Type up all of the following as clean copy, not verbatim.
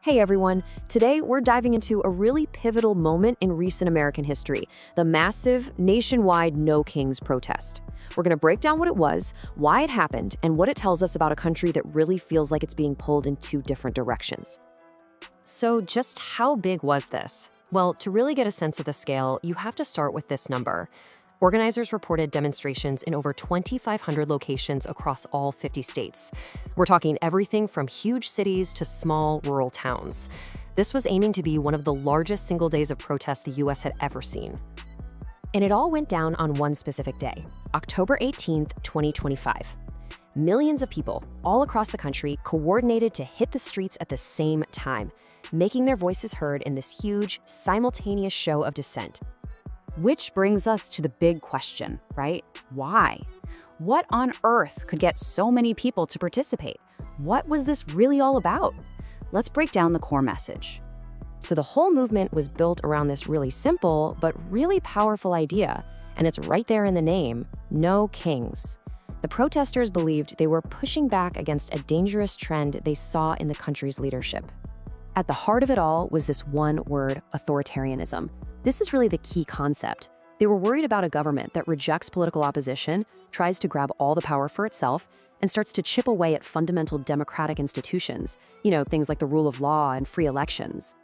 Hey everyone, today we're diving into a really pivotal moment in recent American history, the massive nationwide No Kings protest. We're going to break down what it was, why it happened, and what it tells us about a country that really feels like it's being pulled in two different directions. So just how big was this? Well, to really get a sense of the scale, you have to start with this number. Organizers reported demonstrations in over 2,500 locations across all 50 states. We're talking everything from huge cities to small rural towns. This was aiming to be one of the largest single days of protest the U.S. had ever seen. And it all went down on one specific day, October 18th, 2025. Millions of people all across the country coordinated to hit the streets at the same time, making their voices heard in this huge, simultaneous show of dissent. Which brings us to the big question, right? Why? What on earth could get so many people to participate? What was this really all about? Let's break down the core message. So the whole movement was built around this really simple but really powerful idea, and it's right there in the name, No Kings. The protesters believed they were pushing back against a dangerous trend they saw in the country's leadership. At the heart of it all was this one word, authoritarianism. This is really the key concept. They were worried about a government that rejects political opposition, tries to grab all the power for itself, and starts to chip away at fundamental democratic institutions, things like the rule of law and free elections.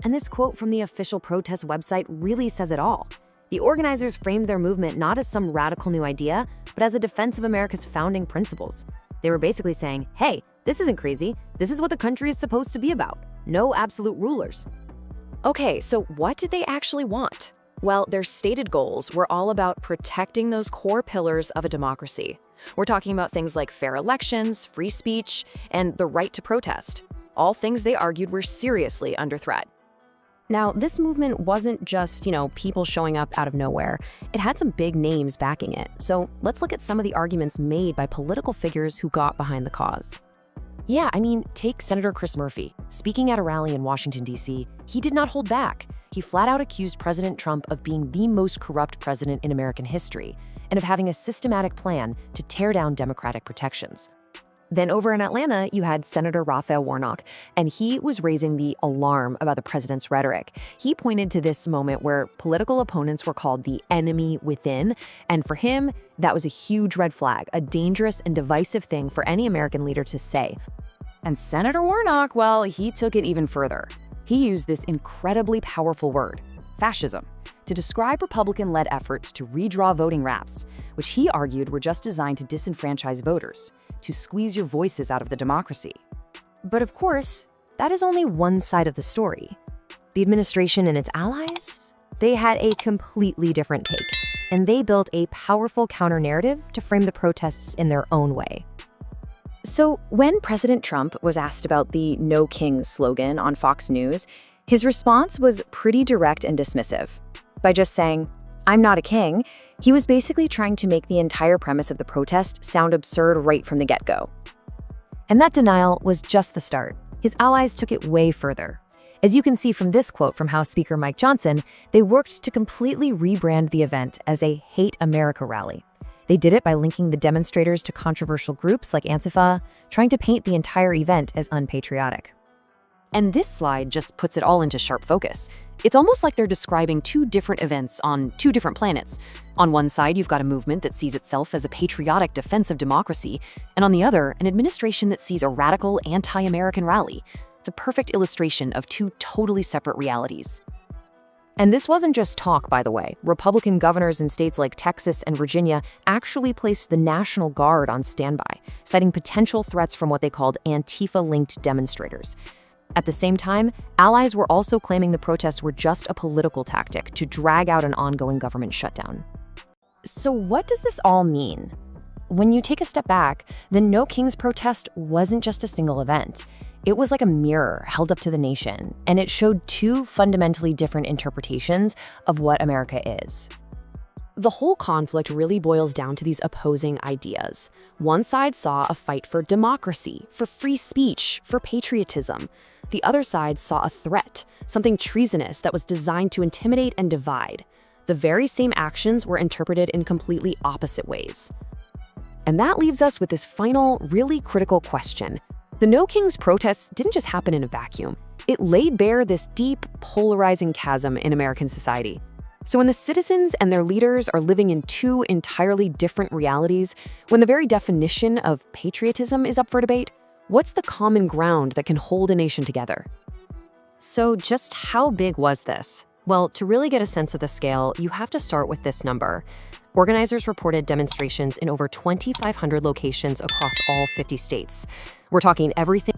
And this quote from the official protest website really says it all. The organizers framed their movement not as some radical new idea, but as a defense of America's founding principles. They were basically saying, hey, this isn't crazy. This is what the country is supposed to be about. No absolute rulers. Okay, so what did they actually want? Well, their stated goals were all about protecting those core pillars of a democracy. We're talking about things like fair elections, free speech, and the right to protest. All things they argued were seriously under threat. Now, this movement wasn't just, people showing up out of nowhere. It had some big names backing it. So let's look at some of the arguments made by political figures who got behind the cause. Yeah, take Senator Chris Murphy. Speaking at a rally in Washington, D.C., he did not hold back. He flat out accused President Trump of being the most corrupt president in American history and of having a systematic plan to tear down democratic protections. Then over in Atlanta, you had Senator Raphael Warnock, and he was raising the alarm about the president's rhetoric. He pointed to this moment where political opponents were called the enemy within, and for him, that was a huge red flag, a dangerous and divisive thing for any American leader to say. And Senator Warnock, well, he took it even further. He used this incredibly powerful word, fascism, to describe Republican-led efforts to redraw voting maps, which he argued were just designed to disenfranchise voters, to squeeze your voices out of the democracy. But of course, that is only one side of the story. The administration and its allies, they had a completely different take, and they built a powerful counter-narrative to frame the protests in their own way. So when President Trump was asked about the No Kings slogan on Fox News, his response was pretty direct and dismissive. By just saying, "I'm not a king," he was basically trying to make the entire premise of the protest sound absurd right from the get-go. And that denial was just the start. His allies took it way further. As you can see from this quote from House Speaker Mike Johnson, they worked to completely rebrand the event as a Hate America rally. They did it by linking the demonstrators to controversial groups like Antifa, trying to paint the entire event as unpatriotic. And this slide just puts it all into sharp focus. It's almost like they're describing two different events on two different planets. On one side, you've got a movement that sees itself as a patriotic defense of democracy, and on the other, an administration that sees a radical anti-American rally. It's a perfect illustration of two totally separate realities. And this wasn't just talk, by the way. Republican governors in states like Texas and Virginia actually placed the National Guard on standby, citing potential threats from what they called Antifa-linked demonstrators. At the same time, allies were also claiming the protests were just a political tactic to drag out an ongoing government shutdown. So what does this all mean? When you take a step back, the No Kings protest wasn't just a single event. It was like a mirror held up to the nation, and it showed two fundamentally different interpretations of what America is. The whole conflict really boils down to these opposing ideas. One side saw a fight for democracy, for free speech, for patriotism. The other side saw a threat, something treasonous that was designed to intimidate and divide. The very same actions were interpreted in completely opposite ways. And that leaves us with this final, really critical question. The No Kings protests didn't just happen in a vacuum. It laid bare this deep, polarizing chasm in American society. So when the citizens and their leaders are living in two entirely different realities, when the very definition of patriotism is up for debate, what's the common ground that can hold a nation together? So just how big was this? Well, to really get a sense of the scale, you have to start with this number. Organizers reported demonstrations in over 2,500 locations across all 50 states. We're talking everything